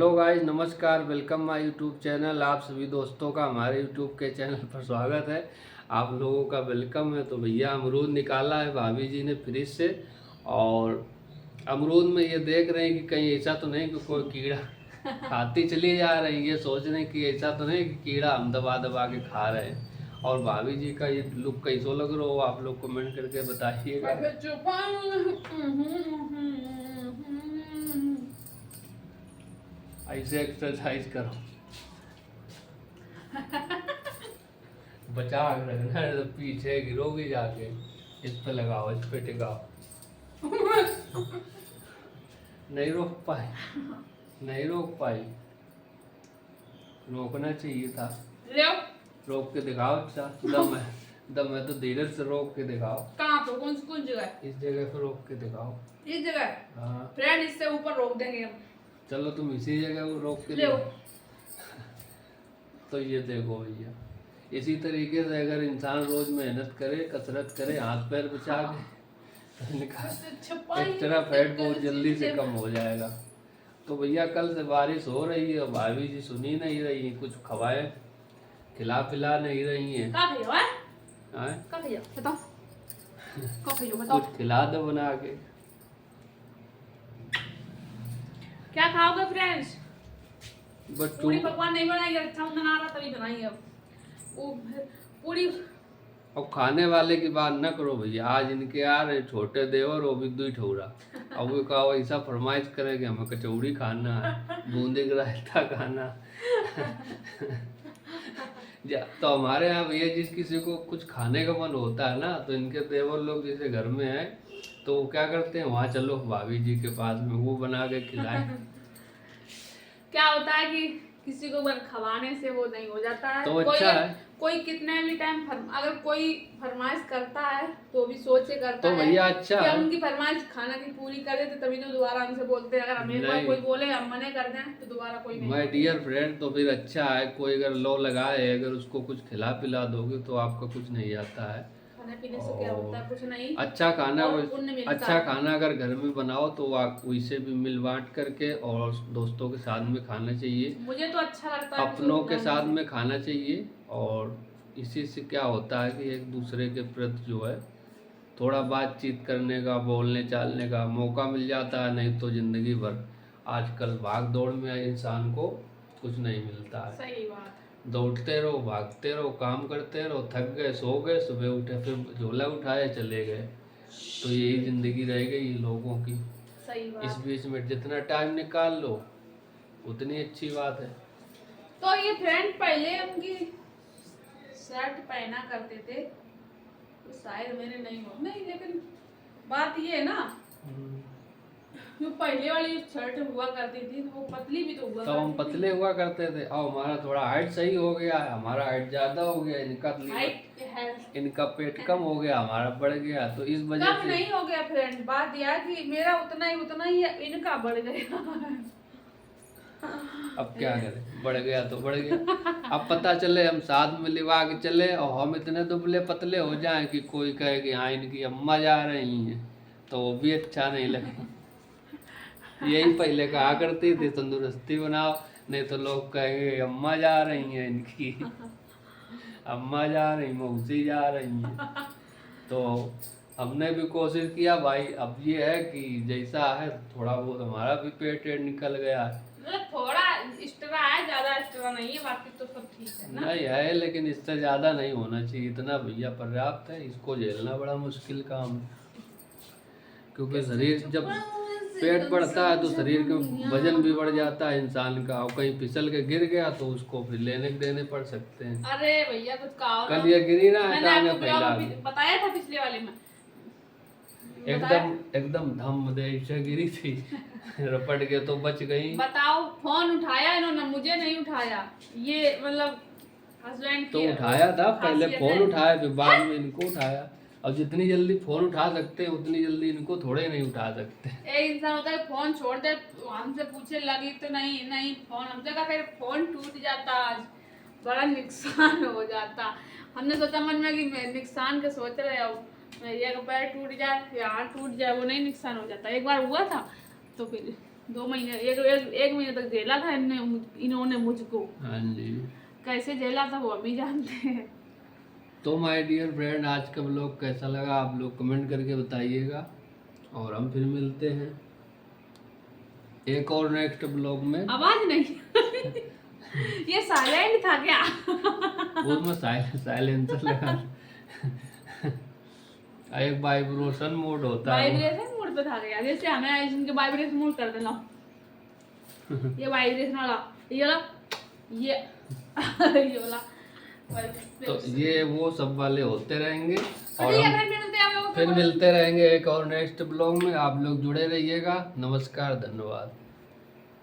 Hello guys, नमस्कार। Welcome my YouTube channel. आप सभी दोस्तों का हमारे यूट्यूब के चैनल पर स्वागत है। आप लोगों का वेलकम है। तो भैया अमरूद निकाला है भाभी जी ने फ्रिज से, और अमरूद में ये देख रहे हैं कि कहीं ऐसा तो नहीं कि कोई कीड़ा खाती चली जा रही है। सोच रहे हैं कि ऐसा तो नहीं कि कीड़ा हम दबा दबा के खा रहे हैं। और भाभी जी का ये लुक कैसो लग रहा हो, आप लोग कमेंट करके बताइएगा। ऐसे एक्सरसाइज करो, बचा के रखना है, तो पीछे गिरोगी जाके। इस पे लगाओ, इस पे टिकाओ। नहीं रोक पाई, नहीं रोक पाई। रोकना चाहिए था। रोक के दिखाओ। अच्छा दम है तो धीरे से रोक के दिखाओ। कहाँ पे? कौन जगह? इस जगह पे रोक के दिखाओ। इस जगह? हाँ फ्रेंड, इससे ऊपर रोक देंगे हम। चलो तुम इसी जगह रोक के ले दिखाओ। तो ये देखो भैया, इसी तरीके से अगर इंसान रोज मेहनत करे, कसरत करे, हाथ पैर बचा के, तो इनका एक्स्ट्रा फैट बहुत जल्दी से कम हो जाएगा। तो भैया कल से बारिश हो रही है, भाभी जी सुनी नहीं रही, कुछ खवाए खिला पिला नहीं रही है। बताओ कुछ खिला दो बना के। क्या खाओगे फ्रेंड्स? बट पूरी पकवान नहीं बनाएंगे, रक्षाबंधन आ रहा तभी बनाएंगे। अब वो पूरी। अब खाने वाले की बात न करो भैया। आज इनके आ रहे छोटे देवर, वो भी दुई ठौरा। अब वो कहा ऐसा फरमाइश करें कि हमें कचौड़ी खाना है, बूंदे का रायता खाना। तो हमारे यहाँ भैया जिस किसी को कुछ खाने का मन होता है ना, तो इनके देवर लोग जैसे घर में है, तो वो क्या करते हैं, वहाँ चलो भाभी जी के पास में, वो बना के खिलाए। क्या होता है कि किसी को खवाने से वो नहीं हो जाता है। तो अच्छा है। कोई कितने भी टाइम अगर कोई फरमाइश करता है तो भी सोच के करता तो है। भैया अच्छा कि है। हम उनकी फरमाइश खाना की पूरी कर देते तभी तो दोबारा हमसे बोलते हैं। अगर हमें एक बार कोई बोले हम मने कर दें तो दोबारा कोई नहीं। माय डियर फ्रेंड, तो फिर अच्छा है। कोई अगर लो लगाए, अगर उसको कुछ खिला पिला दोगे तो आपका कुछ नहीं आता है। खाने पीने से क्या होता है? कुछ नहीं। अच्छा खाना, अच्छा है। खाना अगर घर में बनाओ तो वैसे भी मिल बांट करके और दोस्तों के साथ में खाना चाहिए। मुझे तो अच्छा लगता है, अपनों के साथ में खाना चाहिए। और इसी से क्या होता है कि एक दूसरे के प्रति जो है थोड़ा बातचीत करने का, बोलने चालने का मौका मिल जाता है। नहीं तो जिंदगी भर आजकल भाग दौड़ में इंसान को कुछ नहीं मिलता है। सही बात। दौड़ते रहो, भागते रहो, काम करते रहो, थक गए सो गए, सुबह उठे फिर झोला उठाए चले गए। तो यही जिंदगी रह गई लोगों की। सही बात। इस बीच में जितना टाइम निकाल लो उतनी अच्छी बात है। तो ये फ्रेंड पहले उनकी शर्ट पहना करते थे, तो शायद मेरे नहीं, लेकिन बात ये है ना, जो पहले वाली शर्ट हुआ करती थी वो पतली भी तो हुआ तो हम पतले हुआ करते थे, और हमारा थोड़ा हाइट सही हो गया है, हमारा हाइट ज्यादा हो गया, इनका पेट कम हो गया, हमारा बढ़ गया। तो इस वजह से नहीं हो गया फ्रेंड। बात यह है कि मेरा उतना ही है, इनका बढ़ गया। अब क्या करें, बढ़ गया तो बढ़ गया। अब पता चले हम साथ में लिवा के चले और हम इतने दुबले पतले हो जाएं कि कोई कहे कि हाँ इनकी अम्मा जा रही हैं, तो वो भी अच्छा नहीं लगे। यही पहले कहा करती थी तंदुरुस्ती बनाओ, नहीं तो लोग कहेंगे अम्मा जा रही हैं इनकी, अम्मा जा रही, मौसी जा रही हैं। तो हमने भी कोशिश किया भाई। अब ये है कि जैसा है थोड़ा बहुत हमारा भी पेट निकल गया है। थोड़ा एक्स्ट्रा है, ज्यादा एक्स्ट्रा नहीं है, बाकी तो सब ठीक है ना? नहीं है, लेकिन इससे ज्यादा नहीं होना चाहिए। इतना भैया पर्याप्त है, इसको झेलना बड़ा मुश्किल काम है। क्योंकि शरीर जब पेट बढ़ता है तो शरीर का वजन भी बढ़ जाता है इंसान का, और कहीं फिसल के गिर गया तो उसको फिर लेने देने पड़ सकते हैं। अरे भैया कुछ कहो। कल ये गिरी ना, मैंने आपको बताया था पिछले वाले में, एकदम धम दे से गिरी थी। रपट के तो बच गई। बताओ, फोन उठाया इन्होंने, मुझे नहीं उठाया। ये मतलब हस्बैंड तो उठाया था पहले, फोन उठाया फिर बाद में इनको उठाया। और जितनी जल्दी फोन उठा सकते हैं उतनी जल्दी इनको थोड़े नहीं उठा सकते। एक इंसान होता है फोन छोड़ दे, हमसे पूछे लगी तो नहीं फोन हमसे का, फिर फोन टूट जाता, आज बड़ा नुकसान हो जाता। हमने सोचा मन में कि नुकसान के सोच रहे हो, ये पैर टूट जाए या हाथ टूट जाए, वो नहीं नुकसान हो जाता। एक बार हुआ था तो फिर 2 महीने एक महीने तक झेला था इन्होंने मुझको। हाँ जी। कैसे झेला था वो अभी जानते हैं। तो माय डियर फ्रेंड, आज का ब्लॉग कैसा लगा आप लोग कमेंट करके बताइएगा, और हम फिर मिलते हैं एक और नेक्स्ट ब्लॉग में। आवाज नहीं ये साइलेंट था क्या? वो मैं साइलेंसर लगा एक वाइब्रेशन मोड होता है। वाइब्रेशन मोड पे था क्या? जैसे हमें इनके वाइब्रेशन मोड कर देना। ये वाइब्रेशन वाला, ये वाला, ये ये वाला। तो ये वो सब वाले होते रहेंगे, और ठीक है, हम फिर मिलते रहेंगे एक और नेक्स्ट ब्लॉग में। आप लोग जुड़े रहिएगा। नमस्कार, धन्यवाद।